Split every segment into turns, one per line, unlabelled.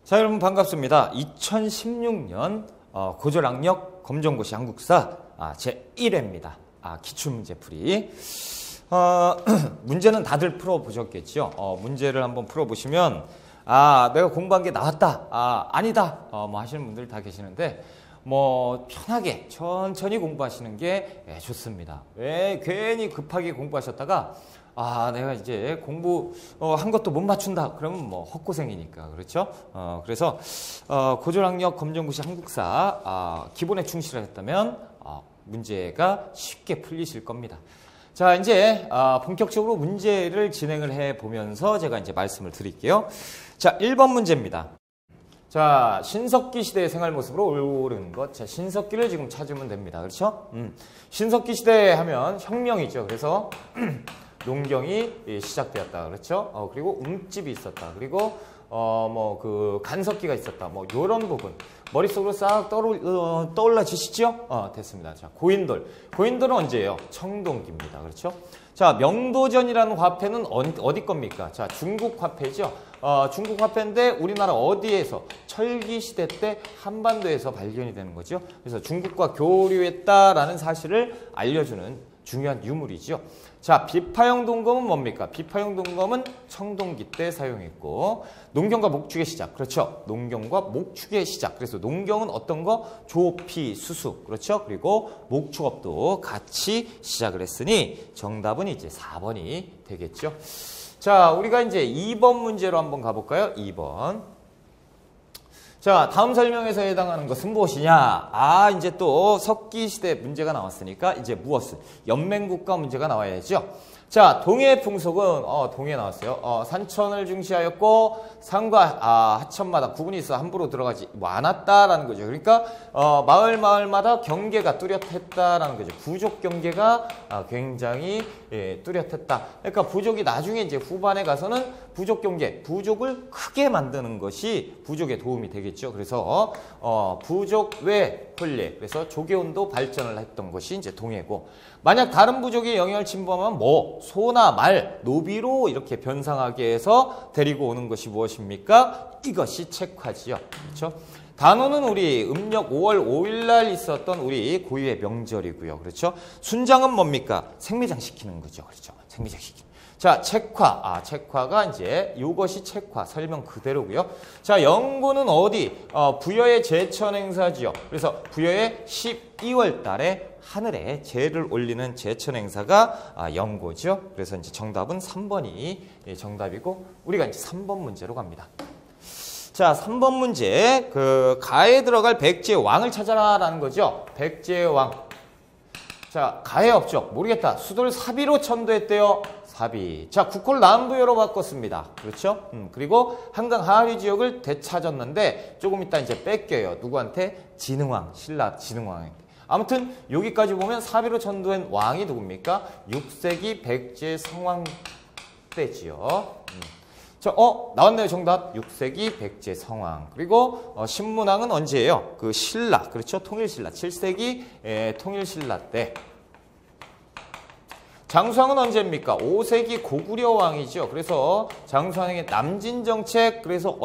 자, 여러분 반갑습니다. 2016년 고졸학력 검정고시 한국사 제1회입니다. 기출문제풀이. 문제는 다들 풀어보셨겠죠? 문제를 한번 풀어보시면 내가 공부한 게 나왔다, 아니다 뭐 하시는 분들 다 계시는데 뭐 편하게 천천히 공부하시는 게 좋습니다. 왜 괜히 급하게 공부하셨다가 내가 이제 공부 한 것도 못 맞춘다 그러면 뭐 헛고생이니까, 그렇죠? 그래서 고졸학력 검정고시 한국사 기본에 충실하셨다면 문제가 쉽게 풀리실 겁니다. 자, 이제 본격적으로 문제를 진행을 해 보면서 제가 이제 말씀을 드릴게요. 자, 1번 문제입니다. 자, 신석기 시대의 생활 모습으로 오른 것. 자, 신석기를 지금 찾으면 됩니다. 그렇죠? 신석기 시대 하면 혁명이죠. 그래서 농경이 시작되었다. 그렇죠? 그리고 움집이 있었다. 그리고 그 간석기가 있었다. 뭐 요런 부분 머릿속으로 싹 떠올라지시죠? 됐습니다. 자, 고인돌. 고인돌은 언제예요? 청동기입니다. 그렇죠? 자, 명도전이라는 화폐는 어디 겁니까? 자, 중국 화폐죠. 중국 화폐인데 우리나라 어디에서? 철기 시대 때 한반도에서 발견이 되는 거죠. 그래서 중국과 교류했다라는 사실을 알려주는 중요한 유물이죠. 자, 비파형 동검은 뭡니까? 비파형 동검은 청동기 때 사용했고, 농경과 목축의 시작. 그렇죠? 농경과 목축의 시작. 그래서 농경은 어떤 거? 조피, 수수. 그렇죠? 그리고 목축업도 같이 시작을 했으니 정답은 이제 4번이 되겠죠. 자, 우리가 이제 2번 문제로 한번 가볼까요? 2번. 자, 다음 설명에서 해당하는 것은 무엇이냐? 이제 또 석기시대 문제가 나왔으니까 이제 무엇을? 연맹국가 문제가 나와야죠. 자, 동해 풍속은 동해 나왔어요. 산천을 중시하였고 산과 하천마다 구분이 있어 함부로 들어가지 않았다라는 거죠. 그러니까 마을마다 경계가 뚜렷했다라는 거죠. 부족 경계가 굉장히 뚜렷했다. 그러니까 부족이 나중에 이제 후반에 가서는 부족 경계, 부족을 크게 만드는 것이 부족에 도움이 되겠죠. 그래서 부족 외 혼례, 그래서 조계운도 발전을 했던 것이 이제 동해고, 만약 다른 부족이 영향을 침범하면 소나 말, 노비로 이렇게 변상하게 해서 데리고 오는 것이 무엇입니까? 이것이 책화지요. 그렇죠? 단오는 우리 음력 5월 5일 날 있었던 우리 고유의 명절이고요. 그렇죠? 순장은 뭡니까? 생매장 시키는 거죠. 그렇죠? 생매장 시키는. 자, 책화. 책화가 이제 이것이 책화 설명 그대로고요. 자, 영고는 어디? 부여의 제천 행사지요. 그래서 부여의 12월 달에 하늘에 제를 올리는 제천 행사가 영고죠. 그래서 이제 정답은 3번이 정답이고, 우리가 이제 3번 문제로 갑니다. 자, 3번 문제. 가에 들어갈 백제의 왕을 찾아라라는 거죠. 백제의 왕. 자, 가에 없죠. 모르겠다. 수도를 사비로 천도했대요. 사비. 자, 국호를 남부여로 바꿨습니다. 그렇죠? 그리고 한강 하류 지역을 되찾았는데 조금 이따 이제 뺏겨요. 누구한테? 진흥왕, 신라 진흥왕한테. 아무튼 여기까지 보면 사비로 천도한 왕이 누굽니까? 6세기 백제 성왕 때지요. 자, 나왔네요. 정답. 6세기 백제 성왕. 그리고 신문왕은 언제예요? 신라. 그렇죠? 통일신라. 7세기 통일신라 때. 장수왕은 언제입니까? 5세기 고구려 왕이죠. 그래서 장수왕의 남진정책, 그래서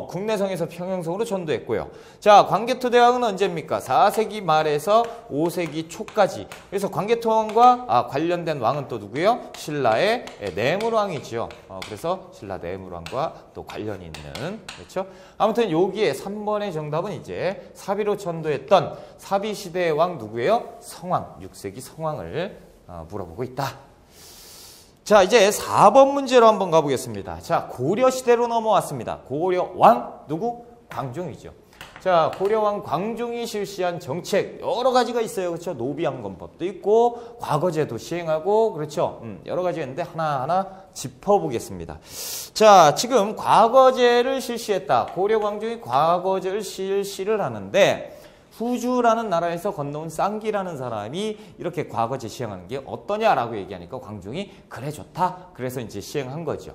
국내성에서 평양성으로 전도했고요. 자, 광개토대왕은 언제입니까? 4세기 말에서 5세기 초까지. 그래서 광개토왕과 관련된 왕은 또 누구예요? 신라의 내물왕이죠. 그래서 신라 내물왕과 또 관련이 있는, 그렇죠? 아무튼 여기에 3번의 정답은 이제 사비로 전도했던 사비시대의 왕 누구예요? 성왕, 6세기 성왕을 물어보고 있다. 자, 이제 4번 문제로 한번 가보겠습니다. 자, 고려시대로 넘어왔습니다. 고려왕 누구? 광종이죠. 자, 고려왕 광종이 실시한 정책 여러 가지가 있어요. 그렇죠? 노비양건법도 있고 과거제도 시행하고, 그렇죠? 여러 가지가 있는데 하나하나 짚어보겠습니다. 자, 지금 과거제를 실시했다. 고려 광종이 과거제를 실시를 하는데, 후주라는 나라에서 건너온 쌍기라는 사람이 이렇게 과거제 시행하는 게 어떠냐라고 얘기하니까 광종이 그래 좋다. 그래서 이제 시행한 거죠.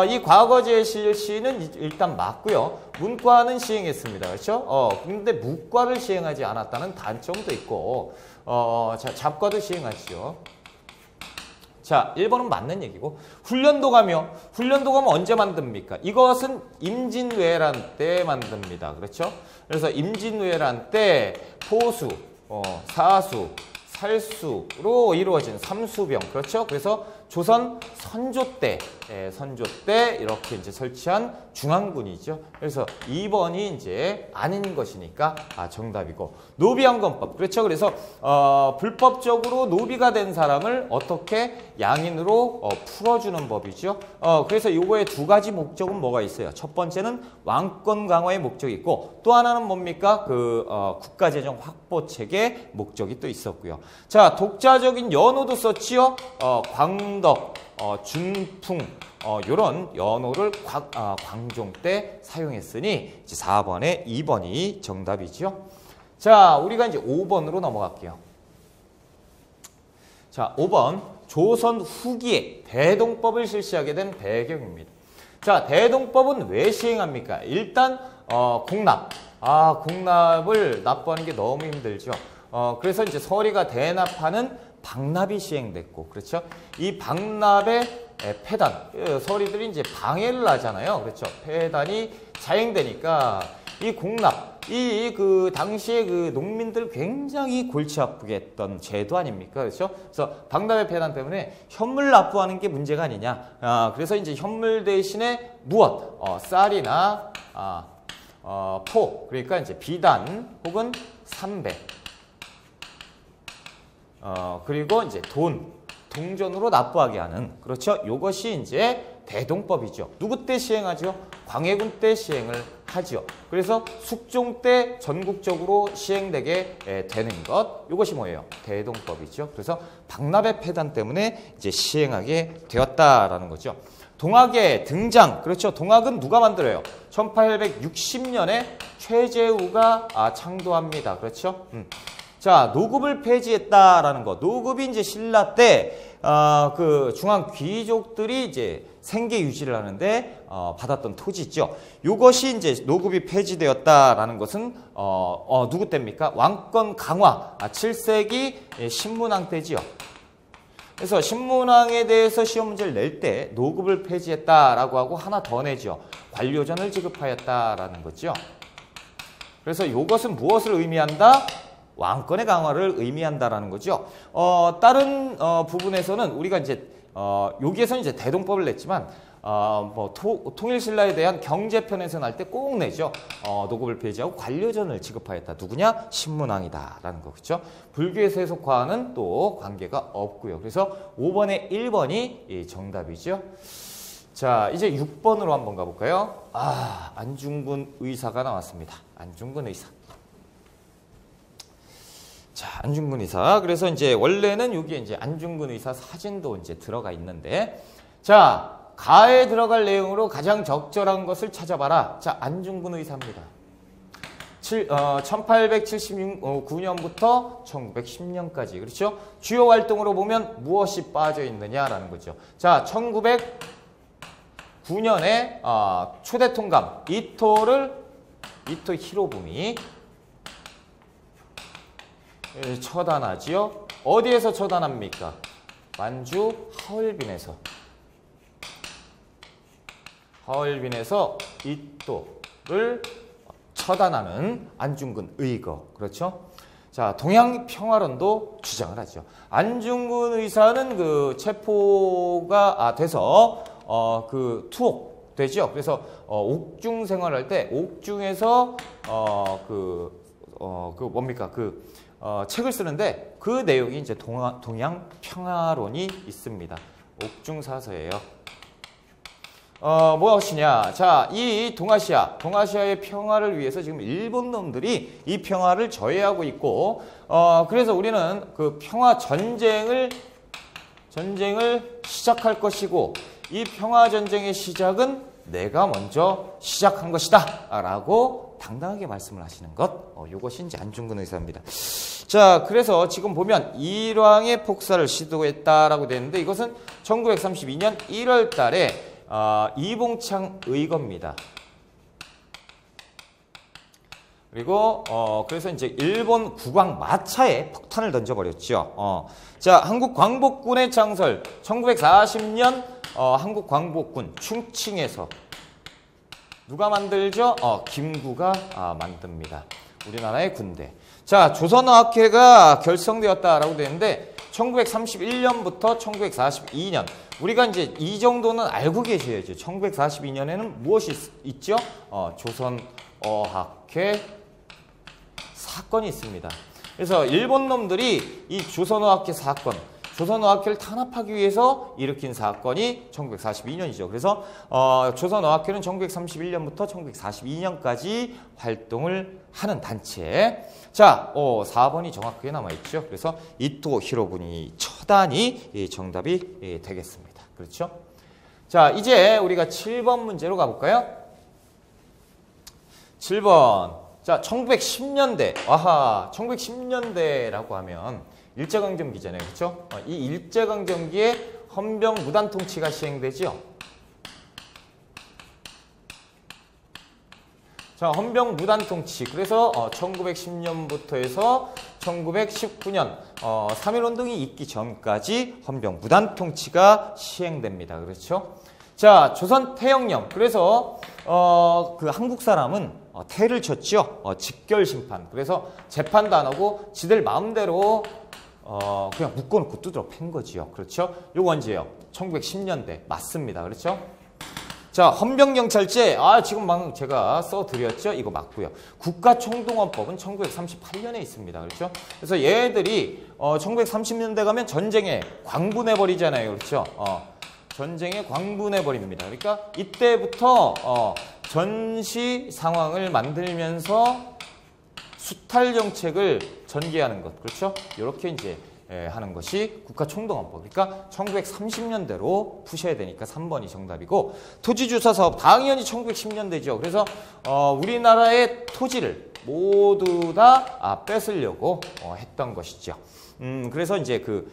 이 과거제 실시는 일단 맞고요. 문과는 시행했습니다. 그렇죠? 근데 무과를 시행하지 않았다는 단점도 있고, 자, 잡과도 시행하시죠. 자, 1번은 맞는 얘기고 훈련도가며 훈련도감은 언제 만듭니까? 이것은 임진왜란 때 만듭니다. 그렇죠? 그래서 임진왜란 때 포수, 사수, 살수로 이루어진 삼수병. 그렇죠? 그래서 조선 선조 때 이렇게 이제 설치한 중앙군이죠. 그래서 2번이 이제 아닌 것이니까 정답이고. 노비양건법. 그렇죠? 그래서 불법적으로 노비가 된 사람을 어떻게 양인으로 풀어주는 법이죠. 그래서 이거의 두 가지 목적은 뭐가 있어요? 첫 번째는 왕권 강화의 목적이 있고 또 하나는 뭡니까? 국가재정 확보 체계 목적이 또 있었고요. 자, 독자적인 연호도 썼지요. 광덕, 준풍 요런 연호를 광종 때 사용했으니 이제 4번에 2번이 정답이죠. 자, 우리가 이제 5번으로 넘어갈게요. 자, 5번 조선 후기에 대동법을 실시하게 된 배경입니다. 자, 대동법은 왜 시행합니까? 일단 공납. 공납을 납부하는 게 너무 힘들죠. 그래서 이제 서리가 대납하는 방납이 시행됐고, 그렇죠? 이 방납의 폐단, 서리들이 이제 방해를 하잖아요. 그렇죠? 폐단이 자행되니까 이 공납, 그 당시에 그 농민들 굉장히 골치 아프게 했던 제도 아닙니까? 그렇죠? 그래서 방납의 폐단 때문에 현물 납부하는 게 문제가 아니냐. 그래서 이제 현물 대신에 무엇? 쌀이나 포, 그러니까 이제 비단 혹은 삼배. 그리고 이제 동전으로 납부하게 하는, 그렇죠? 이것이 이제 대동법이죠. 누구 때 시행하죠? 광해군 때 시행을 하죠. 그래서 숙종 때 전국적으로 시행되게 되는 것, 이것이 뭐예요? 대동법이죠. 그래서 방납의 폐단 때문에 이제 시행하게 되었다라는 거죠. 동학의 등장, 그렇죠? 동학은 누가 만들어요? 1860년에 최재우가 창도합니다. 그렇죠? 자, 노급을 폐지했다라는 거. 노급이 이제 신라 때, 그 중앙 귀족들이 이제 생계 유지를 하는데, 받았던 토지 있죠. 이것이 이제 노급이 폐지되었다라는 것은, 누구 때입니까? 왕권 강화, 7세기 신문왕 때지요. 그래서 신문왕에 대해서 시험 문제를 낼 때 노급을 폐지했다라고 하고 하나 더 내죠. 관료전을 지급하였다라는 거죠. 그래서 이것은 무엇을 의미한다? 왕권의 강화를 의미한다라는 거죠. 다른 부분에서는 우리가 이제 여기에서는 이제 대동법을 냈지만 통일신라에 대한 경제편에서 날 때 꼭 내죠. 노급을 폐지하고 관료전을 지급하였다. 누구냐? 신문왕이다라는 거. 그렇죠? 불교의 세속화와는 또 관계가 없고요. 그래서 5번에 1번이 정답이죠. 자, 이제 6번으로 한번 가볼까요? 안중근 의사가 나왔습니다. 안중근 의사. 자, 안중근 의사. 그래서 이제 원래는 여기에 이제 안중근 의사 사진도 이제 들어가 있는데, 자, 가에 들어갈 내용으로 가장 적절한 것을 찾아봐라. 자, 안중근 의사입니다. 1879년부터 1910년까지. 그렇죠? 주요 활동으로 보면 무엇이 빠져 있느냐라는 거죠. 자, 1909년에 초대 통감 이토 히로부미 처단하지요. 어디에서 처단합니까? 만주 하얼빈에서 이토를 처단하는 안중근 의거. 그렇죠? 자, 동양 평화론도 주장을 하죠. 안중근 의사는 그 체포가 돼서 투옥 되죠. 그래서 옥중 생활할 때 옥중에서 책을 쓰는데 그 내용이 이제 동양 평화론이 있습니다. 옥중 사서예요. 무엇이냐? 자, 이 동아시아의 평화를 위해서 지금 일본 놈들이 이 평화를 저해하고 있고, 그래서 우리는 그 평화 전쟁을 시작할 것이고, 이 평화 전쟁의 시작은 내가 먼저 시작한 것이다 라고 당당하게 말씀을 하시는 것, 이것이 이제 안중근 의사입니다. 자, 그래서 지금 보면 일왕의 폭사를 시도했다라고 되어 있는데, 이것은 1932년 1월 달에 이봉창 의거입니다. 그리고 그래서 이제 일본 국왕 마차에 폭탄을 던져버렸죠. 자, 한국 광복군의 창설 1940년 한국 광복군 충칭에서 누가 만들죠? 김구가 만듭니다. 우리나라의 군대. 자, 조선어학회가 결성되었다라고 되는데 1931년부터 1942년. 우리가 이제 이 정도는 알고 계셔야죠. 1942년에는 무엇이 있죠? 조선어학회 사건이 있습니다. 그래서 일본 놈들이 이 조선어학회 사건, 조선어학회를 탄압하기 위해서 일으킨 사건이 1942년이죠. 그래서 조선어학회는 1931년부터 1942년까지 활동을 하는 단체. 자, 4번이 정확하게 남아있죠. 그래서 이토 히로부니 처단이 정답이 되겠습니다. 그렇죠? 자, 이제 우리가 7번 문제로 가볼까요? 7번. 자, 1910년대. 아하, 1910년대라고 하면 일제강점기잖아요. 그렇죠? 이 일제강점기에 헌병 무단 통치가 시행되죠. 자, 헌병 무단 통치. 그래서 1910년부터 해서 1919년 3.1운동이 있기 전까지 헌병 무단 통치가 시행됩니다. 그렇죠? 자, 조선 태영령. 그래서 그 한국 사람은 태를 쳤죠. 직결 심판. 그래서 재판도 안 하고 지들 마음대로 그냥 묶어놓고 두드러 팬 거지요. 그렇죠? 요거 언제예요? 1910년대. 맞습니다. 그렇죠? 자, 헌병경찰제. 지금 방금 제가 써드렸죠? 이거 맞고요. 국가총동원법은 1938년에 있습니다. 그렇죠? 그래서 얘들이 1930년대 가면 전쟁에 광분해버리잖아요. 그렇죠? 전쟁에 광분해버립니다. 그러니까 이때부터 전시 상황을 만들면서 수탈 정책을 전개하는 것. 그렇죠? 이렇게 이제 하는 것이 국가총동원법. 그러니까 1930년대로 푸셔야 되니까 3번이 정답이고, 토지주사 사업 당연히 1910년대죠. 그래서 우리나라의 토지를 모두 다 뺏으려고 했던 것이죠. 그래서 이제 그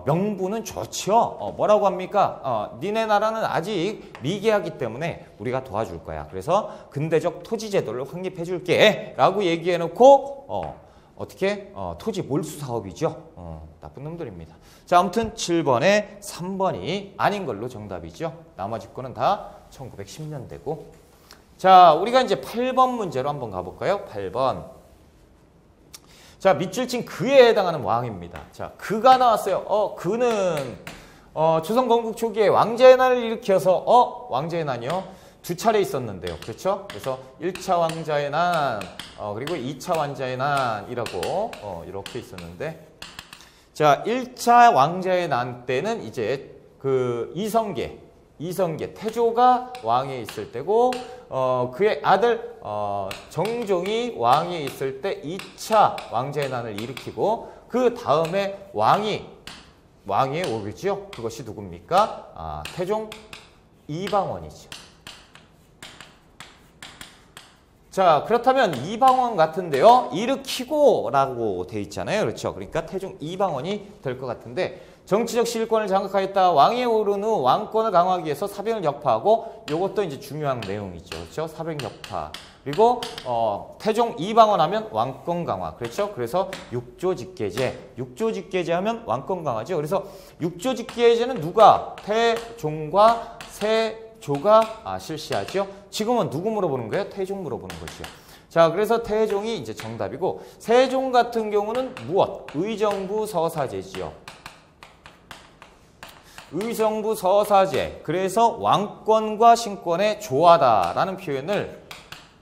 명분은 좋죠. 뭐라고 합니까? 니네 나라는 아직 미개하기 때문에 우리가 도와줄 거야. 그래서 근대적 토지 제도를 확립해 줄게 라고 얘기해 놓고 어떻게? 토지 몰수 사업이죠. 나쁜 놈들입니다. 자, 아무튼 7번에 3번이 아닌 걸로 정답이죠. 나머지 거는 다 1910년대고. 자, 우리가 이제 8번 문제로 한번 가볼까요? 8번. 자, 밑줄 친 그에 해당하는 왕입니다. 자, 그가 나왔어요. 그는 조선 건국 초기에 왕자의 난을 일으켜서 왕자의 난이요? 2차례 있었는데요. 그렇죠? 그래서 1차 왕자의 난, 그리고 2차 왕자의 난이라고 이렇게 있었는데, 자, 1차 왕자의 난 때는 이제 그 이성계 태조가 왕에 있을 때고, 그의 아들 정종이 왕에 있을 때 2차 왕자의 난을 일으키고, 그 다음에 왕위에 오르죠. 그것이 누굽니까? 태종 이방원이죠. 자, 그렇다면 이방원 같은데요. 일으키고 라고 돼 있잖아요. 그렇죠? 그러니까 태종 이방원이 될 것 같은데, 정치적 실권을 장악하였다. 왕위에 오른 후 왕권을 강화하기 위해서 사병을 격파하고, 요것도 이제 중요한 내용이죠. 그렇죠? 사병 격파. 그리고 태종 이방원 하면 왕권 강화. 그렇죠? 그래서 육조직계제 하면 왕권 강화죠. 그래서 육조직계제는 누가? 태종과 세조가 실시하죠. 지금은 누구 물어보는 거예요? 태종 물어보는 거죠. 자, 그래서 태종이 이제 정답이고, 세종 같은 경우는 무엇? 의정부 서사제지요. 의정부 서사제. 그래서 왕권과 신권에 조하다라는 표현을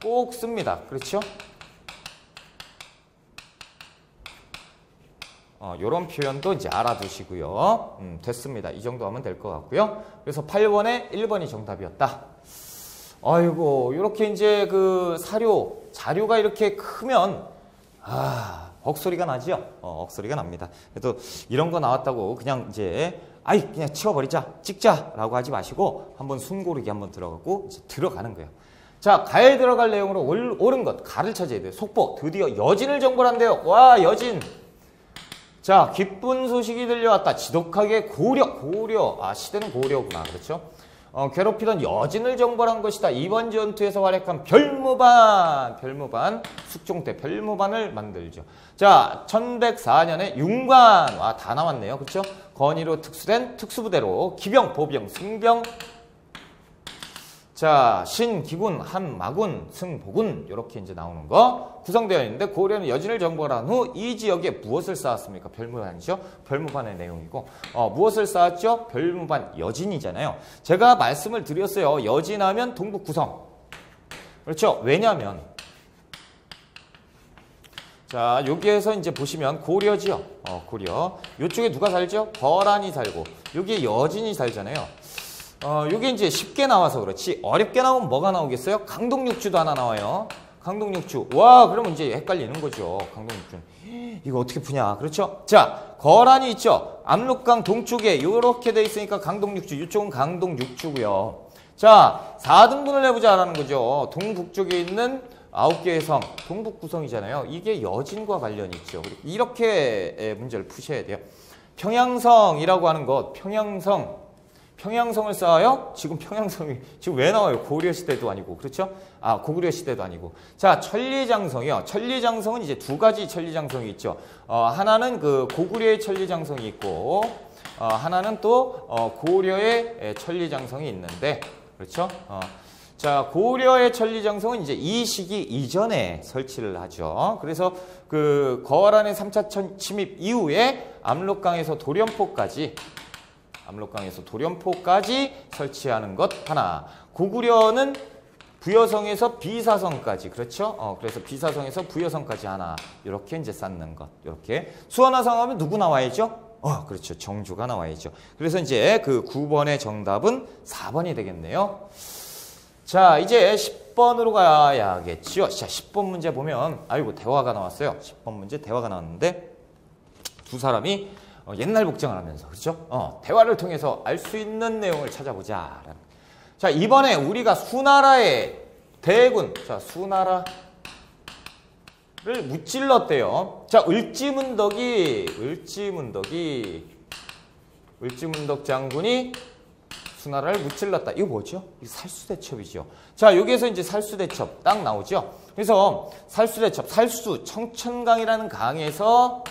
꼭 씁니다. 그렇죠? 요런 표현도 이제 알아두시고요. 됐습니다. 이 정도 하면 될 것 같고요. 그래서 8번에 1번이 정답이었다. 아이고, 이렇게 이제 그 자료가 이렇게 크면, 억소리가 나죠? 억소리가 납니다. 그래도 이런 거 나왔다고 그냥 이제, 그냥 치워버리자, 찍자라고 하지 마시고, 한번 숨고르기 한번 들어가고, 이제 들어가는 거예요. 자, 가에 들어갈 내용으로 옳은 것, 가를 찾아야 돼요. 속보, 드디어 여진을 정벌한대요. 와, 여진. 자, 기쁜 소식이 들려왔다. 지독하게 고려. 시대는 고려구나. 그렇죠? 괴롭히던 여진을 정벌한 것이다. 이번 전투에서 활약한 별무반, 숙종 때 별무반을 만들죠. 자, 1104년에 융관, 다 나왔네요. 그렇죠? 건의로 특수된 특수부대로 기병, 보병, 승병, 자, 신, 기군, 한, 마군, 승, 보군 이렇게 이제 나오는 거 구성되어 있는데 고려는 여진을 정벌한 후 이 지역에 무엇을 쌓았습니까? 별무반이죠. 별무반의 내용이고 무엇을 쌓았죠? 별무반 여진이잖아요. 제가 말씀을 드렸어요. 여진하면 동북 구성. 그렇죠? 왜냐하면 자, 여기에서 이제 보시면 고려지요. 고려. 이쪽에 누가 살죠? 거란이 살고 여기에 여진이 살잖아요. 요게 이제 쉽게 나와서 그렇지 어렵게 나오면 뭐가 나오겠어요? 강동육주도 하나 나와요. 강동육주. 와, 그러면 이제 헷갈리는 거죠. 강동육주. 이거 어떻게 푸냐. 그렇죠? 자, 거란이 있죠. 압록강 동쪽에 이렇게 돼 있으니까 강동육주. 이쪽은 강동육주고요. 자, 4등분을 해보자라는 거죠. 동북쪽에 있는 9개의 섬, 동북구성이잖아요. 이게 여진과 관련이 있죠. 이렇게 문제를 푸셔야 돼요. 평양성이라고 하는 것, 평양성을 쌓아요? 지금 평양성이 지금 왜 나와요? 고려 시대도 아니고. 그렇죠? 고구려 시대도 아니고. 자, 천리장성이요. 천리장성은 이제 두 가지 천리장성이 있죠. 하나는 그 고구려의 천리장성이 있고 하나는 또 고려의 천리장성이 있는데 그렇죠? 자, 고려의 천리장성은 이제 이 시기 이전에 설치를 하죠. 그래서 그 거란의 3차 침입 이후에 압록강에서 도련포까지 설치하는 것 하나. 고구려는 부여성에서 비사성까지, 그렇죠? 그래서 비사성에서 부여성까지 하나. 이렇게 이제 쌓는 것. 이렇게. 수원화성 하면 누구 나와야죠? 그렇죠. 정주가 나와야죠. 그래서 이제 그 9번의 정답은 4번이 되겠네요. 자, 이제 10번으로 가야겠죠. 자, 10번 문제 보면, 아이고, 대화가 나왔어요. 10번 문제 대화가 나왔는데, 두 사람이 옛날 복장을 하면서, 그렇죠? 대화를 통해서 알 수 있는 내용을 찾아보자. 자, 이번에 우리가 수나라의 대군, 자, 수나라를 무찔렀대요. 자, 을지문덕 장군이 수나라를 무찔렀다. 이거 뭐죠? 이거 살수대첩이죠. 자, 여기에서 이제 살수대첩 딱 나오죠. 그래서 살수대첩, 청천강이라는 강에서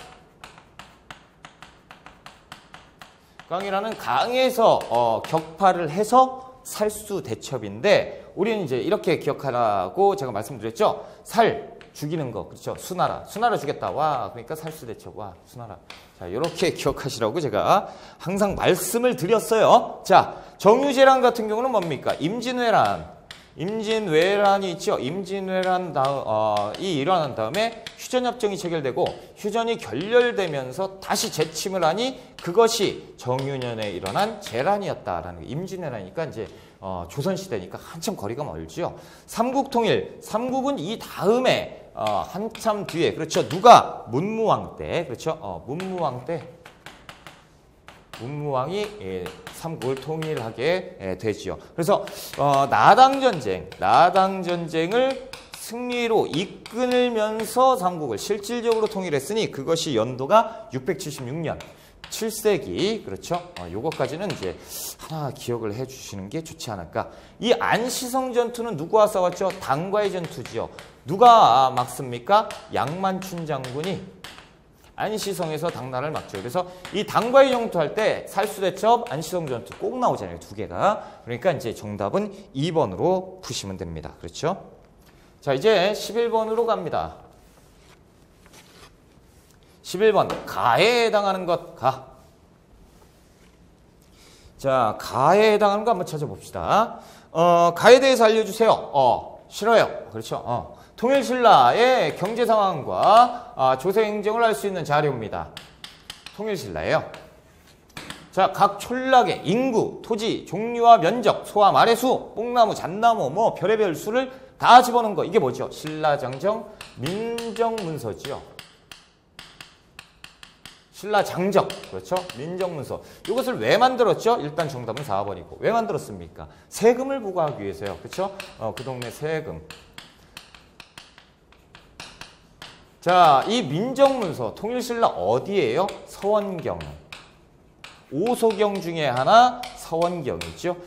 격파를 해서 살수대첩인데 우리는 이제 이렇게 기억하라고 제가 말씀드렸죠. 살 죽이는 거, 그렇죠? 수나라 죽였다. 와, 그러니까 살수대첩. 와, 수나라. 자, 이렇게 기억하시라고 제가 항상 말씀을 드렸어요. 자, 정유재란 같은 경우는 뭡니까? 임진왜란이 있죠. 임진왜란이 일어난 다음에 휴전협정이 체결되고 휴전이 결렬되면서 다시 재침을 하니 그것이 정유년에 일어난 재란이었다라는 거. 임진왜란이니까 이제 조선시대니까 한참 거리가 멀죠. 삼국통일, 삼국은 이 다음에 한참 뒤에, 그렇죠. 누가? 문무왕 때, 그렇죠. 문무왕이 삼국을 통일하게 되지요. 그래서 나당전쟁을 승리로 이끌면서 삼국을 실질적으로 통일했으니 그것이 연도가 676년. 7세기, 그렇죠? 요것까지는 이제 하나 기억을 해 주시는 게 좋지 않을까. 이 안시성 전투는 누구와 싸웠죠? 당과의 전투지요. 누가 막습니까? 양만춘 장군이 안시성에서 당나라를 막죠. 그래서 이 당과의 전투할 때 살수대첩, 안시성 전투 꼭 나오잖아요. 두 개가. 그러니까 이제 정답은 2번으로 푸시면 됩니다. 그렇죠? 자, 이제 11번으로 갑니다. 11번, 가해에 해당하는 것, 가. 자, 가해에 해당하는 거 한번 찾아봅시다. 가에 대해서 알려주세요. 싫어요. 그렇죠. 통일신라의 경제 상황과 조세 행정을 알 수 있는 자료입니다. 통일신라예요. 자, 각 촌락의 인구, 토지, 종류와 면적, 소와 말의 수, 뽕나무, 잣나무, 뭐 별의별 수를 다 집어넣은 거. 이게 뭐죠? 신라장정 민정문서지요. 신라장적, 그렇죠? 민정문서. 이것을 왜 만들었죠? 일단 정답은 4번이고. 왜 만들었습니까? 세금을 부과하기 위해서요. 그렇죠? 그 동네 세금. 자, 이 민정문서, 통일신라 어디예요? 서원경. 5소경 중에 하나 서원경이죠.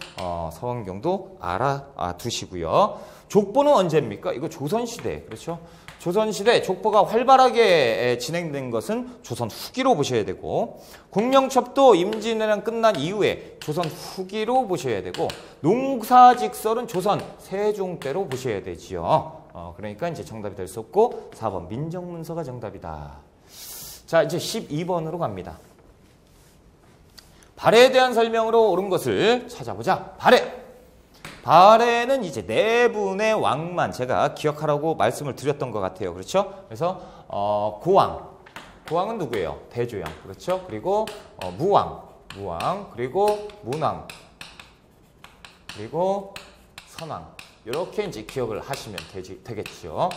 서원경도 알아두시고요. 족보는 언제입니까? 이거 조선시대, 그렇죠? 조선시대 족보가 활발하게 진행된 것은 조선 후기로 보셔야 되고, 국명첩도 임진왜란 끝난 이후에 조선 후기로 보셔야 되고, 농사직설은 조선 세종 때로 보셔야 되지요. 그러니까 이제 정답이 될 수 없고 4번 민정문서가 정답이다. 자, 이제 12번으로 갑니다. 발해에 대한 설명으로 옳은 것을 찾아보자. 발해. 발해는 이제 네 분의 왕만 제가 기억하라고 말씀을 드렸던 것 같아요. 그렇죠? 그래서 고왕. 고왕은 누구예요? 대조영. 그렇죠? 그리고 무왕. 그리고 문왕. 그리고 선왕. 이렇게 이제 기억을 하시면 되겠죠.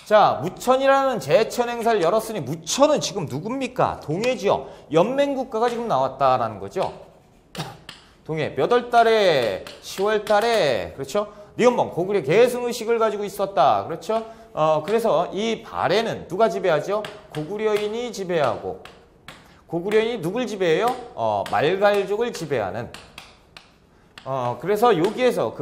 자, 무천이라는 제천 행사를 열었으니 무천은 지금 누굽니까? 동해지요. 연맹국가가 지금 나왔다라는 거죠. 동해 몇 월 달에 10월 달에 그렇죠? 니은봉 고구려 계승의식을 가지고 있었다. 그렇죠? 그래서 이 발해는 누가 지배하죠? 고구려인이 지배하고, 고구려인이 누굴 지배해요? 말갈족을 지배하는. 그래서 여기에서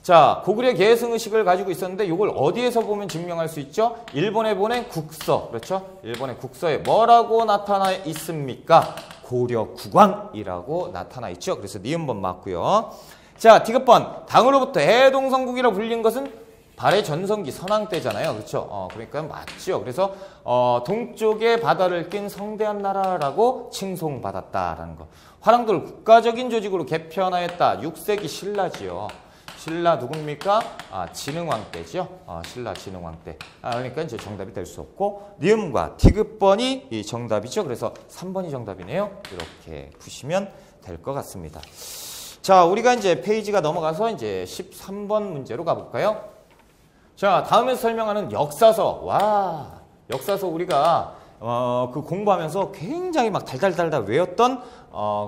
자, 고구려 계승의식을 가지고 있었는데 이걸 어디에서 보면 증명할 수 있죠? 일본에 보낸 국서, 그렇죠? 일본의 국서에 뭐라고 나타나 있습니까? 고려국왕이라고 나타나 있죠. 그래서 니은번 맞고요. 자, 디귿번. 당으로부터 해동성국이라 불린 것은 발해 전성기 선왕 때잖아요. 그렇죠? 그러니까 맞죠. 그래서 동쪽에 바다를 낀 성대한 나라라고 칭송받았다라는 거. 화랑도를 국가적인 조직으로 개편하였다. 6세기 신라지요. 신라 누굽니까? 진흥왕 때죠. 신라 진흥왕 때. 그러니까 이제 정답이 될 수 없고, 니음과 디귿번이 이 정답이죠. 그래서 3번이 정답이네요. 이렇게 푸시면 될 것 같습니다. 자, 우리가 이제 페이지가 넘어가서 이제 13번 문제로 가볼까요? 자, 다음에서 설명하는 역사서. 와, 역사서 우리가 그 공부하면서 굉장히 막 달달달달 외웠던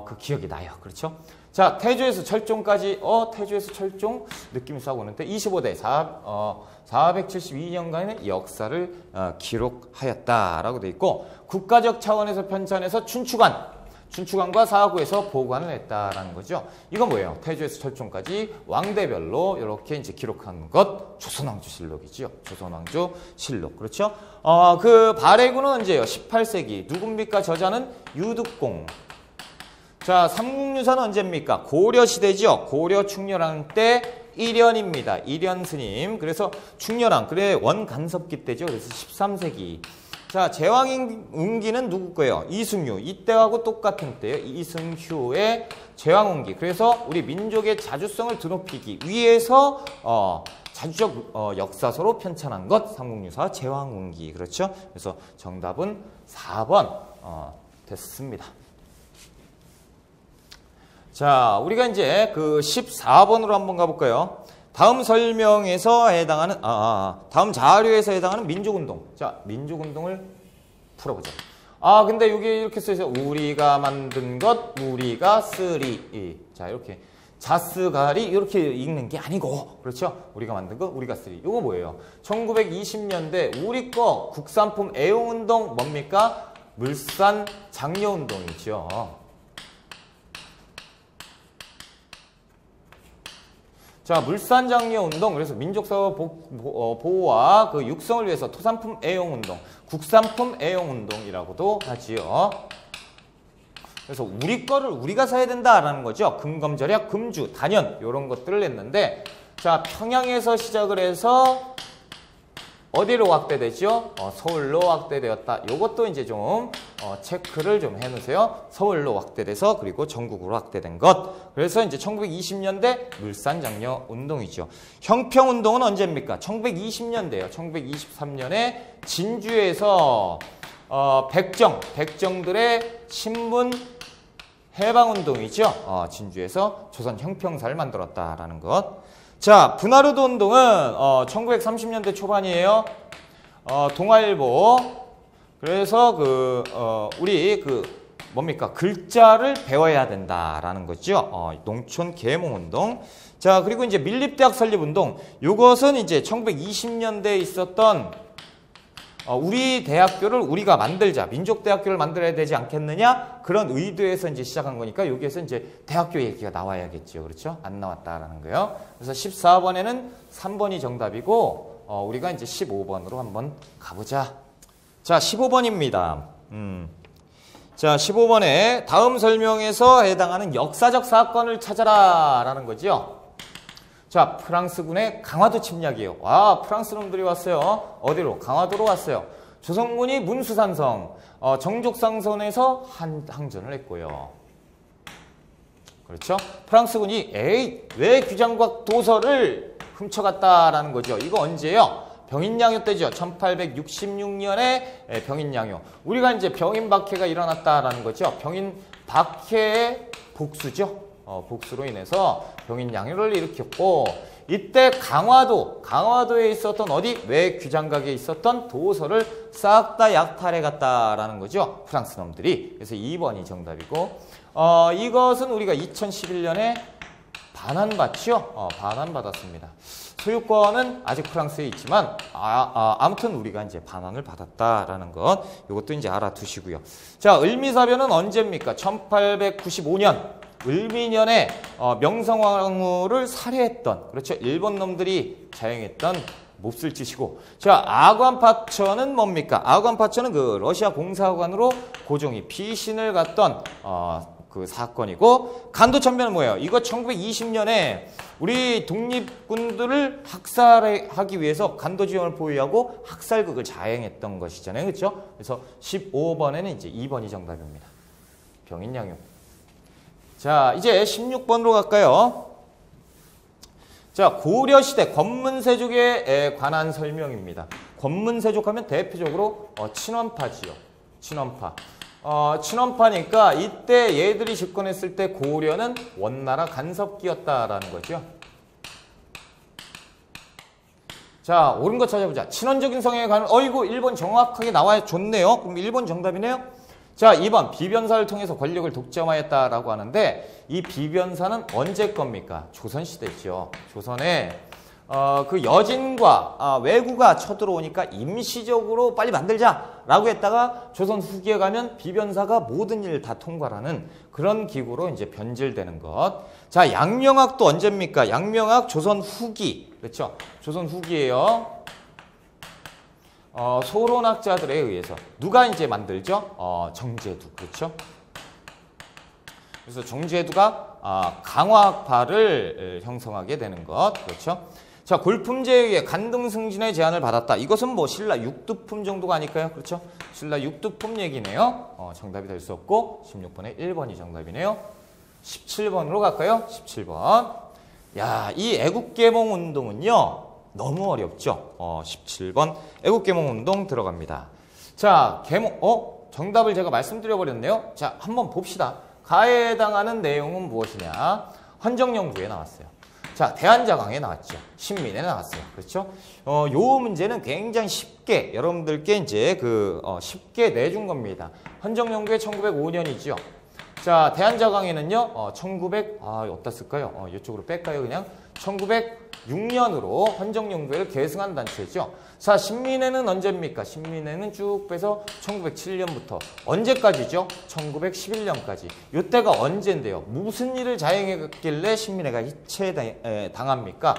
그 기억이 나요. 그렇죠? 자, 태조에서 철종까지, 태조에서 철종 느낌이 싹 오는데 25대 472년간의 역사를 기록하였다라고 돼 있고, 국가적 차원에서 편찬해서 춘추관과 사구에서 보관을 했다라는 거죠. 이건 뭐예요? 태조에서 철종까지 왕대별로 이렇게 이제 기록한 것, 조선왕조실록이죠. 조선왕조실록. 그렇죠? 그 발해군은 언제예요? 18세기. 누굽니까? 저자는 유득공. 자, 삼국유사는 언제입니까? 고려시대죠. 고려 충렬왕 때 1년입니다. 1년 스님. 그래서 충렬왕, 그래 원간섭기 때죠. 그래서 13세기. 자, 제왕운기는 누구 거예요? 이승휴. 이때하고 똑같은 때예요. 이승휴의 제왕운기. 그래서 우리 민족의 자주성을 드높이기 위해서 자주적 역사서로 편찬한 것, 삼국유사 제왕운기. 그렇죠? 그래서 정답은 4번 됐습니다. 자, 우리가 이제 그 14번으로 한번 가볼까요? 다음 설명에서 해당하는, 다음 자료에서 해당하는 민족운동. 자, 민족운동을 풀어보자. 근데 여기 이렇게 써있어요. 우리가 만든 것, 우리가 쓰리. 자, 이렇게. 자스가리 이렇게 읽는 게 아니고, 그렇죠? 우리가 만든 것, 우리가 쓰리. 이거 뭐예요? 1920년대 우리 거 국산품 애용운동 뭡니까? 물산 장려운동이죠. 자, 물산장려운동, 그래서 민족사회 보호와 그 육성을 위해서 토산품 애용운동, 국산품 애용운동이라고도 하지요. 그래서 우리 거를 우리가 사야 된다라는 거죠. 금검절약, 금주, 단연 이런 것들을 냈는데, 자, 평양에서 시작을 해서 어디로 확대되죠? 서울로 확대되었다. 이것도 이제 좀 체크를 좀 해놓으세요. 서울로 확대돼서 그리고 전국으로 확대된 것. 그래서 이제 1920년대 물산장려 운동이죠. 형평운동은 언제입니까? 1920년대예요. 1923년에 진주에서 백정들의 신분 해방운동이죠. 진주에서 조선 형평사를 만들었다라는 것. 자, 분하르드 운동은 1930년대 초반이에요. 동아일보. 그래서 우리 뭡니까? 글자를 배워야 된다라는 거죠. 농촌 계몽 운동. 자, 그리고 이제 밀립대학 설립 운동. 요것은 이제 1920년대에 있었던 우리 대학교를 우리가 만들자, 민족대학교를 만들어야 되지 않겠느냐, 그런 의도에서 이제 시작한 거니까 여기에서 이제 대학교 얘기가 나와야겠죠. 그렇죠? 안 나왔다라는 거예요. 그래서 14번에는 3번이 정답이고 우리가 이제 15번으로 한번 가보자. 자, 15번입니다. 자, 15번에 다음 설명에서 해당하는 역사적 사건을 찾아라 라는 거죠. 자, 프랑스군의 강화도 침략이에요. 와, 프랑스 놈들이 왔어요. 어디로? 강화도로 왔어요. 조선군이 문수산성, 정족상선에서 항전을 했고요. 그렇죠? 프랑스군이 왜 규장과 도서를 훔쳐갔다라는 거죠. 이거 언제예요? 병인양요 때죠. 1866년에 병인양요. 우리가 이제 병인박해가 일어났다라는 거죠. 병인박해의 복수죠. 복수로 인해서 병인양요를 일으켰고, 이때 강화도에 있었던 외규장각에 있었던 도서를 싹 다 약탈해 갔다라는 거죠. 프랑스 놈들이. 그래서 2번이 정답이고, 이것은 우리가 2011년에 반환받죠. 반환받았습니다. 소유권은 아직 프랑스에 있지만 아무튼 우리가 이제 반환을 받았다라는 것, 이것도 이제 알아두시고요. 자, 을미사변은 언제입니까? 1895년 을미년에 명성황후를 살해했던, 그렇죠, 일본 놈들이 자행했던 몹쓸 짓이고, 자, 아관파천은 뭡니까? 아관파천은 그 러시아 공사관으로 고종이 피신을 갔던 그 사건이고, 간도천변은 뭐예요? 이거 1920년에 우리 독립군들을 학살하기 위해서 간도지원을 보유하고 학살극을 자행했던 것이잖아요. 그렇죠? 그래서 15번에는 이제 2번이 정답입니다. 병인양요. 자, 이제 16번으로 갈까요? 자, 고려시대 권문세족에 관한 설명입니다. 권문세족 하면 대표적으로 친원파지요. 친원파. 친원파니까 이때 얘들이 집권했을 때 고려는 원나라 간섭기였다라는 거죠. 자, 옳은 거 찾아보자. 친원적인 성향에 관한, 이거 1번 정확하게 나와야 좋네요. 그럼 1번 정답이네요. 자, 2번 비변사를 통해서 권력을 독점하였다라고 하는데, 이 비변사는 언제 겁니까? 조선시대죠. 조선에 그 여진과 왜구가 쳐들어오니까 임시적으로 빨리 만들자라고 했다가 조선 후기에 가면 비변사가 모든 일을 다 통과하는 그런 기구로 이제 변질되는 것. 자, 양명학도 언제입니까? 양명학 조선 후기. 그렇죠? 조선 후기예요. 소론학자들에 의해서 누가 이제 만들죠? 정제두. 그렇죠? 그래서 정제두가 강화학파를 형성하게 되는 것. 그렇죠? 자, 골품제에 간등승진의 제안을 받았다. 이것은 뭐 신라 육두품 정도가 아닐까요? 그렇죠? 신라 육두품 얘기네요. 정답이 될 수 없고 16번에 1번이 정답이네요. 17번으로 갈까요? 17번. 야, 이 애국개몽 운동은요, 너무 어렵죠? 17번 애국개몽 운동 들어갑니다. 자, 정답을 제가 말씀드려버렸네요. 자, 한번 봅시다. 가해에 해당하는 내용은 무엇이냐? 헌정연구에 나왔어요. 자, 대한자강에 나왔죠. 신민에 나왔어요. 그렇죠? 요 문제는 굉장히 쉽게 여러분들께 이제 쉽게 내준 겁니다. 헌정연구에 1905년이죠. 자, 대한자강에는요, 어디다 쓸까요? 이쪽으로 뺄까요, 그냥? 1906년으로 헌정연구회를 계승한 단체죠. 자, 신민회는 언제입니까? 신민회는 쭉 빼서 1907년부터 언제까지죠? 1911년까지. 이때가 언제인데요? 무슨 일을 자행했길래 신민회가 해체당합니까?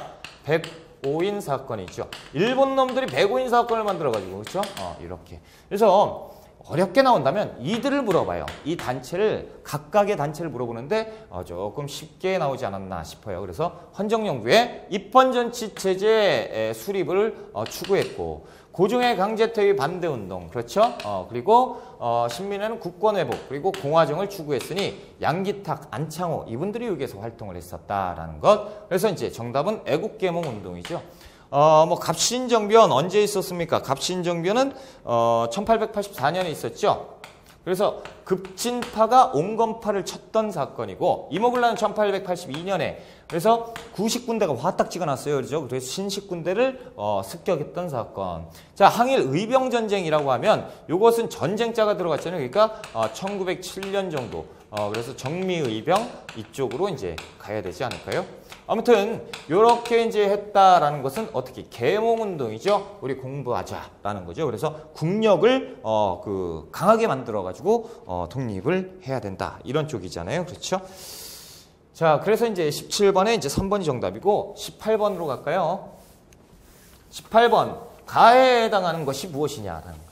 105인 사건이죠. 일본 놈들이 105인 사건을 만들어가지고, 그렇죠? 이렇게. 그래서 어렵게 나온다면 이들을 물어봐요. 이 단체를, 각각의 단체를 물어보는데 조금 쉽게 나오지 않았나 싶어요. 그래서 헌정연구회 입헌전치체제 수립을 추구했고, 고종의 강제퇴위 반대운동, 그렇죠? 그리고 신민회는 국권회복, 그리고 공화정을 추구했으니 양기탁, 안창호 이분들이 여기에서 활동을 했었다라는 것. 그래서 이제 정답은 애국개몽 운동이죠. 갑신정변 언제 있었습니까? 갑신정변은 1884년에 있었죠. 그래서 급진파가 온건파를 쳤던 사건이고, 이모군란은 1882년에, 그래서 구식군대가 화딱 찍어놨어요. 그렇죠? 그래서 신식군대를 습격했던 사건. 자, 항일 의병전쟁이라고 하면 이것은 전쟁자가 들어갔잖아요. 그러니까 1907년 정도, 그래서 정미의병 이쪽으로 이제 가야 되지 않을까요? 아무튼 요렇게 이제 했다라는 것은 어떻게 계몽운동이죠. 우리 공부하자라는 거죠. 그래서 국력을 강하게 만들어 가지고 독립을 해야 된다 이런 쪽이잖아요. 그렇죠? 자, 그래서 이제 17번에 이제 3번이 정답이고 18번으로 갈까요? 18번 가에 해당하는 것이 무엇이냐라는 거예요.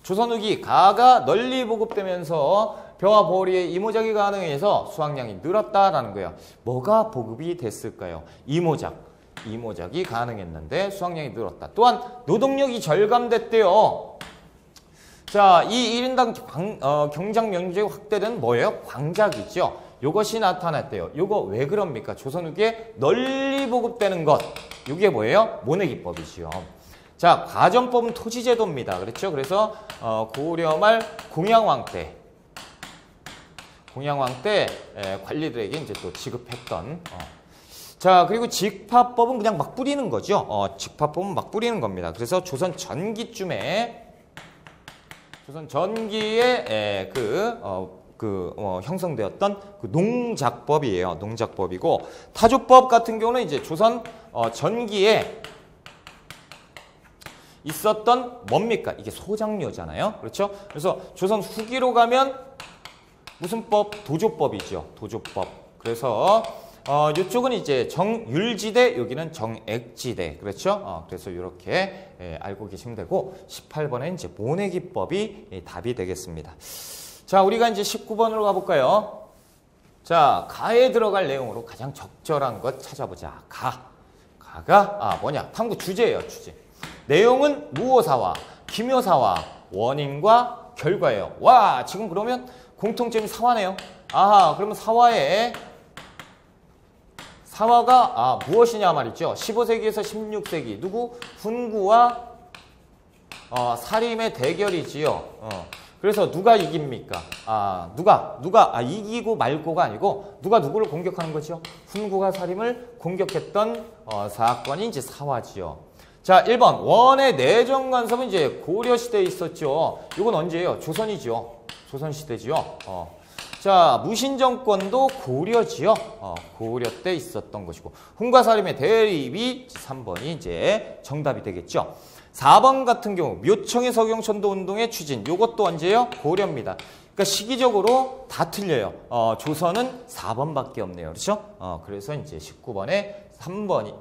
조선 후기 가가 널리 보급되면서 벼와 보리의 이모작이 가능해서 수확량이 늘었다라는 거예요. 뭐가 보급이 됐을까요? 이모작이 가능했는데 수확량이 늘었다. 또한 노동력이 절감됐대요. 자, 이 1인당 경작 면적이 확대된 뭐예요? 광작이죠. 요것이 나타났대요. 요거 왜 그럽니까? 조선 후기에 널리 보급되는 것. 이게 뭐예요? 모내기법이지요. 자, 과전법은 토지제도입니다. 그렇죠? 그래서 고려 말 공양왕 때 관리들에게 이제 또 지급했던. 자, 그리고 직파법은 그냥 막 뿌리는 거죠. 직파법은 막 뿌리는 겁니다. 그래서 조선 전기에 형성되었던 그 농작법이에요. 농작법이고 타조법 같은 경우는 이제 조선 전기에 있었던 뭡니까? 이게 소장료잖아요. 그렇죠? 그래서 조선 후기로 가면 무슨 법? 도조법이죠. 도조법. 그래서 이쪽은 이제 정율지대, 여기는 정액지대. 그렇죠? 그래서 이렇게 알고 계시면 되고 18번에 이제 모내기법이 답이 되겠습니다. 자, 우리가 이제 19번으로 가볼까요? 자, 가에 들어갈 내용으로 가장 적절한 것 찾아보자. 가가 뭐냐? 탐구 주제예요. 주제. 내용은 무오사와 기묘사와 원인과 결과예요. 와, 지금 그러면 공통점이 사화네요. 아하, 그러면 사화가 무엇이냐 말이죠. 15세기에서 16세기 누구? 훈구와 사림의 대결이지요. 그래서 누가 이깁니까? 누가 이기고 말고가 아니고 누가 누구를 공격하는 거죠? 훈구가 사림을 공격했던 사건이 이제 사화지요. 자, 1번 원의 내정 간섭은 이제 고려 시대에 있었죠. 이건 언제예요? 조선이죠. 조선시대지요. 자, 무신정권도 고려지요. 고려 때 있었던 것이고 훈과 사림의 대립이 3번이 이제 정답이 되겠죠. 4번 같은 경우 묘청의 서경천도 운동의 추진 이것도 언제예요? 고려입니다. 그러니까 시기적으로 다 틀려요. 조선은 4번밖에 없네요. 그렇죠? 그래서 이제 19번에 3번이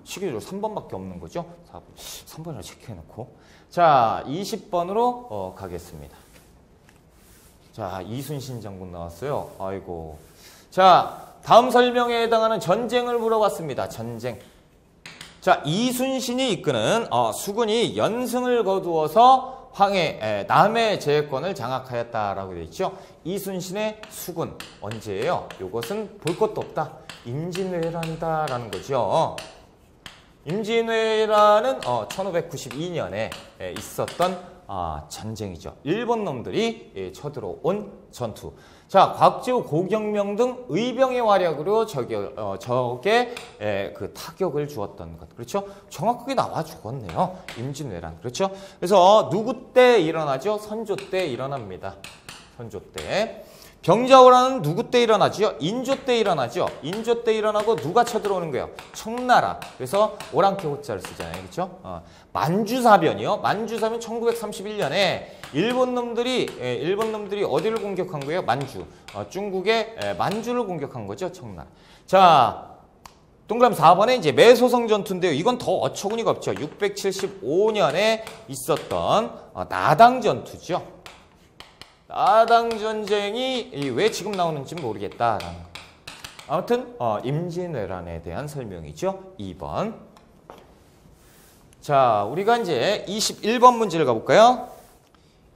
시기적으로 3번밖에 없는 거죠. 3번을 체크해놓고 자, 20번으로 가겠습니다. 자, 이순신 장군 나왔어요. 아이고. 자, 다음 설명에 해당하는 전쟁을 물어봤습니다. 전쟁. 자, 이순신이 이끄는 수군이 연승을 거두어서 남의 제해권을 장악하였다라고 되어 있죠. 이순신의 수군 언제예요? 이것은 볼 것도 없다. 임진왜란이다라는 거죠. 임진왜란은 1592년에 있었던 전쟁이죠. 일본 놈들이 쳐들어온 전투. 자, 곽지우, 고경명 등 의병의 활약으로 적에 그 타격을 주었던 것. 그렇죠? 정확하게 나와 죽었네요. 임진왜란. 그렇죠? 그래서 누구 때 일어나죠? 선조 때 일어납니다. 선조 때. 병자호란은 누구 때 일어나죠? 인조 때 일어나죠. 인조 때 일어나고 누가 쳐들어오는 거예요? 청나라. 그래서 오랑캐 호자를 쓰잖아요. 그렇죠? 만주사변이요. 만주사변 1931년에 일본 놈들이 어디를 공격한 거예요? 만주. 중국의 만주를 공격한 거죠. 청나라. 자, 동그라미 4번에 이제 매소성 전투인데요. 이건 더 어처구니가 없죠. 675년에 있었던 나당 전투죠. 나당 전쟁이 왜 지금 나오는지 모르겠다라는 거. 아무튼 임진왜란에 대한 설명이죠. 2번. 자, 우리가 이제 21번 문제를 가볼까요?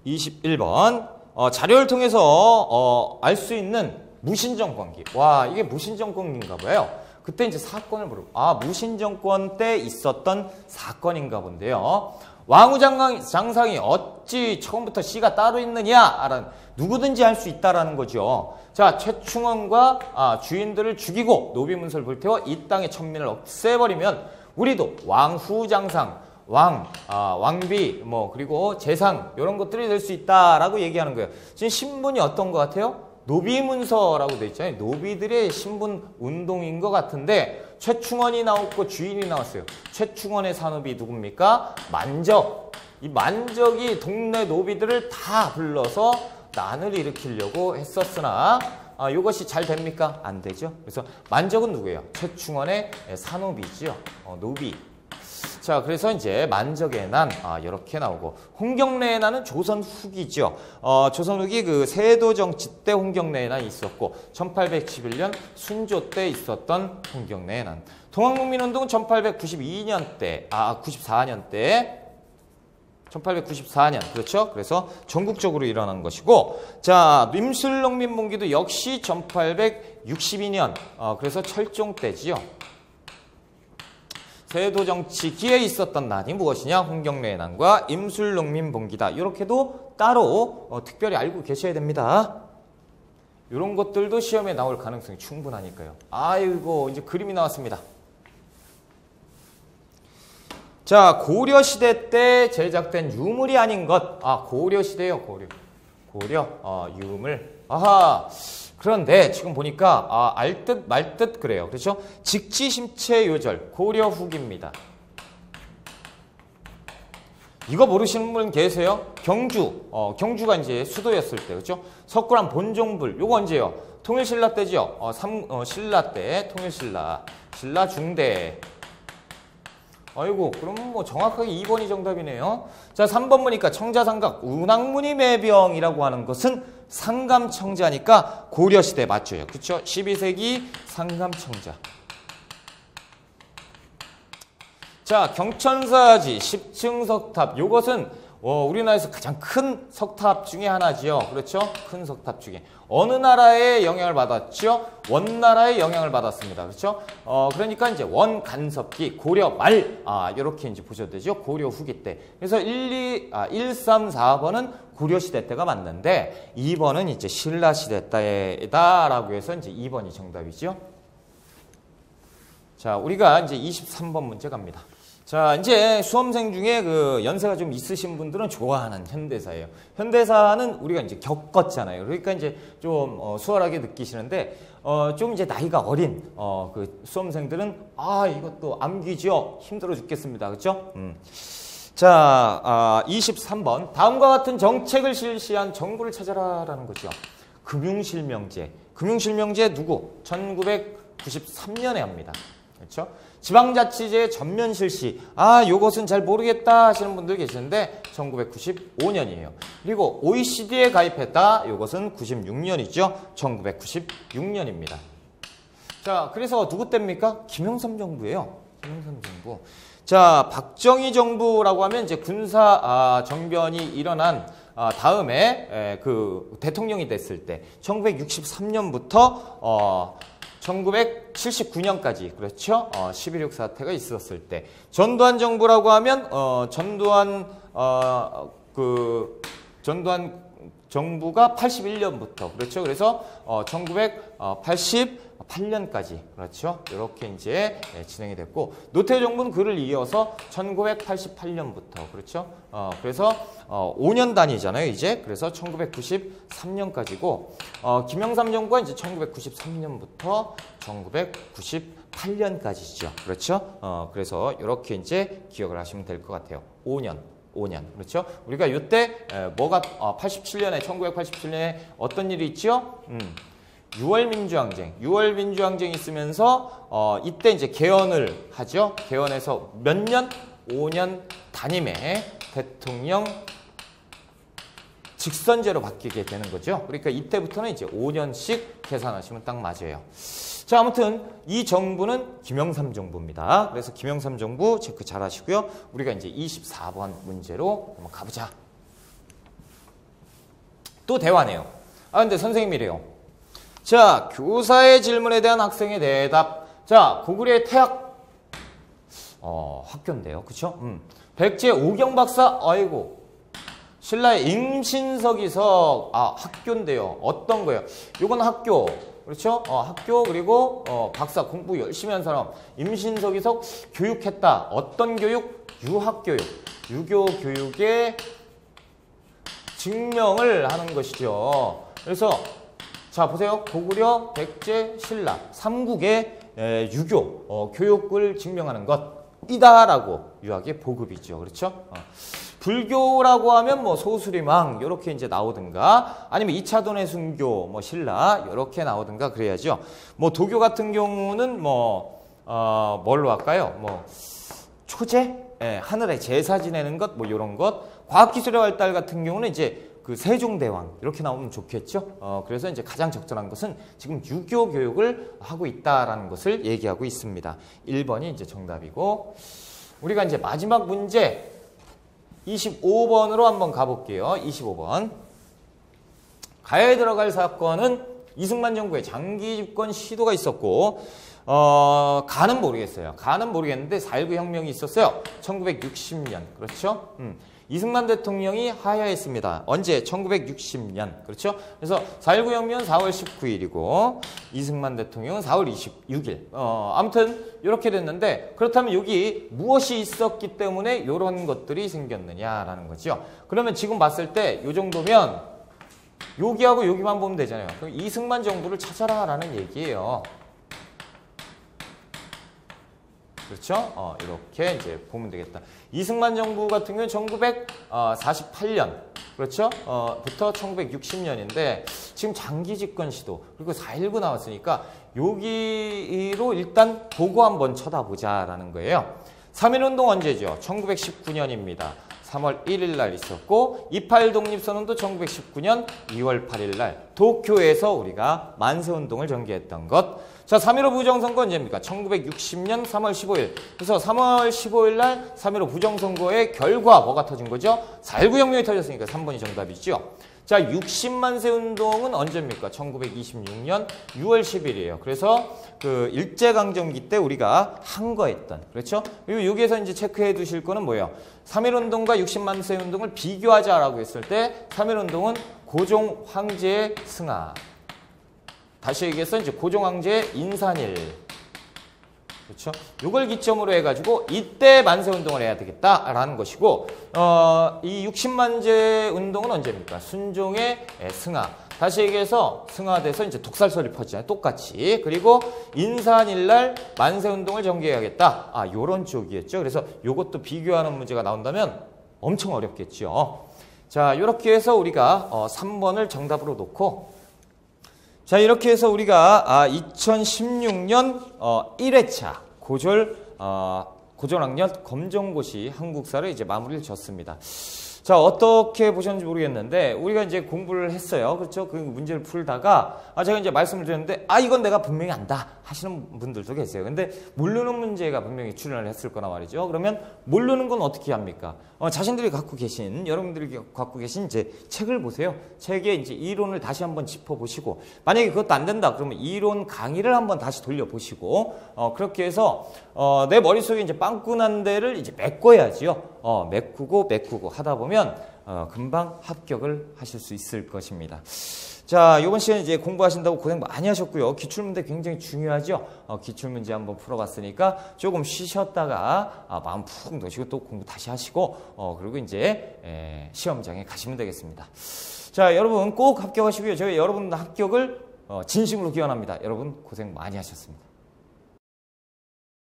21번. 자료를 통해서 알 수 있는 무신정권기. 와, 이게 무신정권기인가 봐요. 그때 이제 사건을 무신정권 때 있었던 사건인가 본데요. 왕후장상이 어찌 처음부터 씨가 따로 있느냐? 누구든지 할 수 있다라는 거죠. 자, 최충원과 주인들을 죽이고 노비문서를 불태워 이 땅의 천민을 없애버리면 우리도 왕후장상, 왕비, 그리고 재상 이런 것들이 될 수 있다라고 얘기하는 거예요. 지금 신분이 어떤 것 같아요? 노비문서라고 돼 있잖아요. 노비들의 신분 운동인 것 같은데 최충원이 나왔고 주인이 나왔어요. 최충원의 산업이 누굽니까? 만적. 이 만적이 동네 노비들을 다 불러서 난을 일으키려고 했었으나 이것이 잘 됩니까? 안 되죠. 그래서 만적은 누구예요? 최충원의 산업이지요. 노비. 자, 그래서 이제 만적의 난 이렇게 나오고 홍경래의 난은 조선 후기죠. 조선 후기 그 세도 정치 때 홍경래의 난이 있었고 1811년 순조 때 있었던 홍경래의 난. 동학농민운동은 1892년 때, 94년 때 1894년 그렇죠? 그래서 전국적으로 일어난 것이고 자 임술농민봉기도 역시 1862년 그래서 철종 때지요. 세도정치기에 있었던 난이 무엇이냐? 홍경래의 난과 임술농민봉기다. 이렇게도 따로 특별히 알고 계셔야 됩니다. 이런 것들도 시험에 나올 가능성이 충분하니까요. 아이고 이제 그림이 나왔습니다. 자, 고려시대 때 제작된 유물이 아닌 것. 고려시대요, 고려, 유물. 아하. 그런데 지금 보니까 알 듯 말 듯 그래요. 그렇죠? 직지심체요절, 고려 후기입니다. 이거 모르시는 분 계세요? 경주, 경주가 이제 수도였을 때, 그렇죠? 석굴암 본종불, 요거 언제요? 통일신라 때죠? 신라 때, 통일신라, 신라 중대. 아이고, 그럼 뭐 정확하게 2번이 정답이네요. 자, 3번 보니까 청자상각, 운항문이 매병이라고 하는 것은 상감청자니까 고려시대 맞죠? 그렇죠? 12세기 상감청자. 자, 경천사지 10층 석탑. 요것은 우리나라에서 가장 큰 석탑 중에 하나지요. 그렇죠? 큰 석탑 중에. 어느 나라의 영향을 받았죠? 원나라의 영향을 받았습니다. 그렇죠? 그러니까 이제 원간섭기, 고려 말, 이렇게 이제 보셔도 되죠. 고려 후기 때. 그래서 1, 3, 4번은 고려시대 때가 맞는데, 2번은 이제 신라시대 때다라고 해서 이제 2번이 정답이죠. 자, 우리가 이제 23번 문제 갑니다. 자, 이제 수험생 중에 그 연세가 좀 있으신 분들은 좋아하는 현대사예요. 현대사는 우리가 이제 겪었잖아요. 그러니까 이제 좀 수월하게 느끼시는데, 좀 이제 나이가 어린 그 수험생들은 이것도 암기죠. 힘들어 죽겠습니다. 그렇죠? 자, 23번. 다음과 같은 정책을 실시한 정부를 찾아라라는 거죠. 금융실명제. 금융실명제 누구? 1993년에 합니다. 그렇죠? 지방자치제의 전면 실시. 요것은 잘 모르겠다 하시는 분들 계시는데 1995년이에요. 그리고 OECD에 가입했다. 요것은 96년이죠. 1996년입니다. 자, 그래서 누구 때입니까? 김영삼 정부예요. 김영삼 정부. 자, 박정희 정부라고 하면 이제 군사 정변이 일어난 다음에 그 대통령이 됐을 때 1963년부터 1979년까지 그렇죠? 11.6 사태가 있었을 때 전두환 정부라고 하면 전두환 정부가 81년부터 그렇죠? 그래서 1988년까지 그렇죠? 이렇게 이제 진행이 됐고 노태우 정부는 그를 이어서 1988년부터 그렇죠? 그래서 5년 단위잖아요, 이제. 그래서 1993년까지고 김영삼 정부가 이제 1993년부터 1998년까지죠. 그렇죠? 그래서 이렇게 이제 기억을 하시면 될 것 같아요. 5년. 그렇죠? 우리가 이때 뭐가 1987년에 어떤 일이 있죠? 6월 민주항쟁이 있으면서 이때 이제 개헌을 하죠. 개헌해서 몇 년? 5년 단임의 대통령 직선제로 바뀌게 되는 거죠. 그러니까 이때부터는 이제 5년씩 계산하시면 딱 맞아요. 자, 아무튼 이 정부는 김영삼 정부입니다. 그래서 김영삼 정부 체크 잘 하시고요. 우리가 이제 24번 문제로 한번 가보자. 또 대화네요. 근데 선생님이래요. 자, 교사의 질문에 대한 학생의 대답. 자, 고구려의 태학 학교인데요. 그쵸? 백제 오경 박사, 아이고. 신라의 임신석이석, 학교인데요. 어떤 거예요? 요건 학교. 그렇죠? 학교, 그리고 박사 공부 열심히 한 사람. 임신석이석 교육했다. 어떤 교육? 유학교육. 유교 교육의 증명을 하는 것이죠. 그래서 자, 보세요. 고구려, 백제, 신라, 삼국의 유교, 교육을 증명하는 것이다라고 유학의 보급이죠. 그렇죠? 불교라고 하면 뭐 소수리망 이렇게 이제 나오든가 아니면 2차 돈의 순교, 뭐 신라 이렇게 나오든가 그래야죠. 뭐 도교 같은 경우는 뭐 뭘로 할까요? 뭐 초제, 하늘에 제사 지내는 것, 뭐 이런 것. 과학기술의 발달 같은 경우는 이제 그 세종대왕 이렇게 나오면 좋겠죠. 그래서 이제 가장 적절한 것은 지금 유교 교육을 하고 있다라는 것을 얘기하고 있습니다. 1번이 이제 정답이고 우리가 이제 마지막 문제 25번으로 한번 가볼게요. 25번. 가야에 들어갈 사건은 이승만 정부의 장기 집권 시도가 있었고 가는 모르겠어요. 가는 모르겠는데 4.19 혁명이 있었어요. 1960년. 그렇죠? 이승만 대통령이 하야했습니다. 언제? 1960년. 그렇죠? 그래서 4.19 혁명은 4월 19일이고 이승만 대통령은 4월 26일. 아무튼 이렇게 됐는데 그렇다면 여기 무엇이 있었기 때문에 이런 것들이 생겼느냐라는 거죠. 그러면 지금 봤을 때 이 정도면 여기하고 여기만 보면 되잖아요. 그럼 이승만 정부를 찾아라라는 얘기예요. 그렇죠? 이렇게 이제 보면 되겠다. 이승만 정부 같은 경우는 1948년, 그렇죠? 부터 1960년인데, 지금 장기 집권 시도, 그리고 4.19 나왔으니까, 여기로 일단 보고 한번 쳐다보자라는 거예요. 3.1운동 언제죠? 1919년입니다. 3월 1일 날 있었고 28 독립선언도 1919년 2월 8일 날 도쿄에서 우리가 만세운동을 전개했던 것. 자, 3.15 부정선거 언제입니까? 1960년 3월 15일. 그래서 3월 15일 날 3.15 부정선거의 결과 뭐가 터진 거죠? 4.19 혁명이 터졌으니까 3번이 정답이죠. 자, 60만세 운동은 언제입니까? 1926년 6월 10일이에요. 그래서 그 일제강점기 때 우리가 항거했던, 그렇죠? 그리고 여기에서 이제 체크해 두실 거는 뭐예요? 3.1운동과 60만세 운동을 비교하자라고 했을 때 3.1운동은 고종 황제의 승하. 다시 얘기해서 이제 고종 황제의 인산일. 그렇죠? 이걸 기점으로 해가지고 이때 만세운동을 해야 되겠다라는 것이고 이 60만세 운동은 언제입니까? 순종의 승하. 다시 얘기해서 승하돼서 이제 독살설이 퍼지잖아요. 똑같이. 그리고 인산일날 만세운동을 전개해야겠다. 요런 쪽이었죠. 그래서 이것도 비교하는 문제가 나온다면 엄청 어렵겠죠. 자, 이렇게 해서 우리가 3번을 정답으로 놓고 자, 이렇게 해서 우리가 2016년 1회차 고졸학년 검정고시 한국사를 이제 마무리를 졌습니다. 자, 어떻게 보셨는지 모르겠는데 우리가 이제 공부를 했어요. 그렇죠? 그 문제를 풀다가 제가 이제 말씀을 드렸는데 이건 내가 분명히 안다 하시는 분들도 계세요. 근데 모르는 문제가 분명히 출연을 했을 거나 말이죠. 그러면 모르는 건 어떻게 합니까? 자신들이 갖고 계신, 여러분들이 갖고 계신 이제 책을 보세요. 책에 이제 이론을 다시 한번 짚어보시고, 만약에 그것도 안 된다 그러면 이론 강의를 한번 다시 돌려보시고, 그렇게 해서 내 머릿속에 이제 빵꾸난 데를 이제 메꿔야지요. 메꾸고 하다 보면 금방 합격을 하실 수 있을 것입니다. 자, 이번 시간에 이제 공부하신다고 고생 많이 하셨고요. 기출문제 굉장히 중요하죠. 기출문제 한번 풀어봤으니까 조금 쉬셨다가 마음 푹 놓으시고 또 공부 다시 하시고 그리고 이제 시험장에 가시면 되겠습니다. 자, 여러분 꼭 합격하시고요. 저희 여러분 합격을 진심으로 기원합니다. 여러분 고생 많이 하셨습니다.